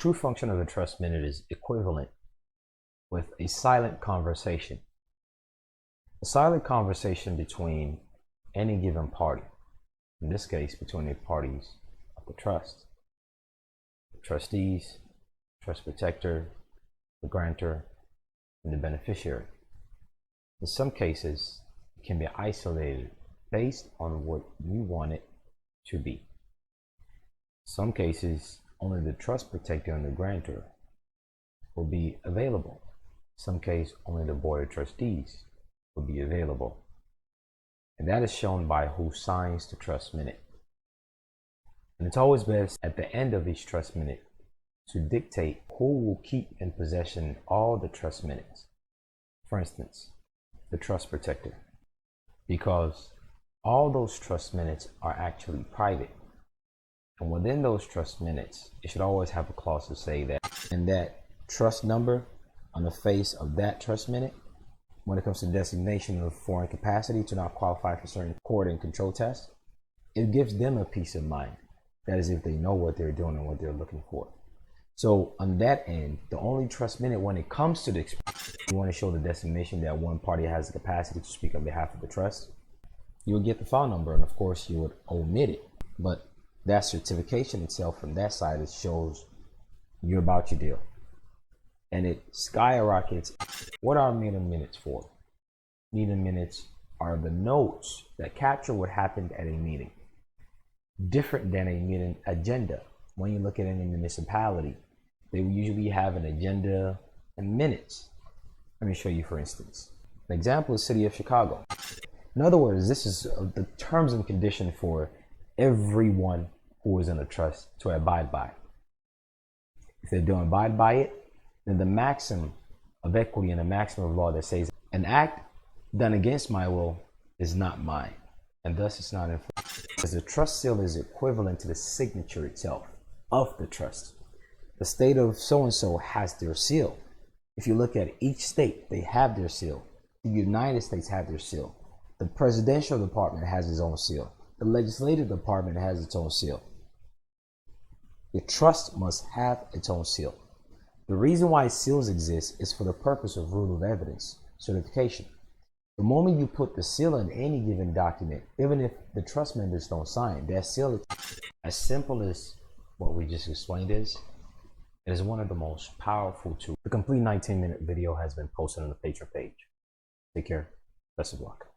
true function of the trust minute is equivalent with a silent conversation. A silent conversation between any given party, in this case between the parties of the trust, the trustees, trust protector, the grantor, and the beneficiary. In some cases, it can be isolated based on what you want it to be. In some cases, only the trust protector and the grantor will be available. In some cases, only the board of trustees will be available. And that is shown by who signs the trust minute. And it's always best at the end of each trust minute to dictate who will keep in possession all the trust minutes. For instance, the trust protector, because all those trust minutes are actually private. And within those trust minutes, it should always have a clause to say that, and that trust number on the face of that trust minute, when it comes to designation of foreign capacity to not qualify for certain court and control tests, it gives them a peace of mind. That is, if they know what they're doing and what they're looking for. So on that end, the only trust minute when it comes to the you want to show the designation that one party has the capacity to speak on behalf of the trust, you would get the file number, and of course you would omit it. But that certification itself from that side, it shows you're about your deal. And it skyrockets. What are meeting minutes for? Meeting minutes are the notes that capture what happened at a meeting. Different than a meeting agenda. When you look at any municipality, they will usually have an agenda and minutes. Let me show you, for instance. An example is City of Chicago. In other words, this is the terms and condition for everyone who is in a trust to abide by. If they don't abide by it, then the maxim of equity and the maxim of law that says an act done against my will is not mine, and thus it's not enforced. Because the trust seal is equivalent to the signature itself of the trust. The state of so-and-so has their seal. If you look at each state, they have their seal. The United States have their seal. The presidential department has its own seal. The legislative department has its own seal. The trust must have its own seal. The reason why seals exist is for the purpose of rule of evidence, certification. The moment you put the seal on any given document, even if the trust members don't sign, that seal is as simple as what we just explained is. It is one of the most powerful tools. The complete 19-minute video has been posted on the Patreon page. Take care. Best of luck.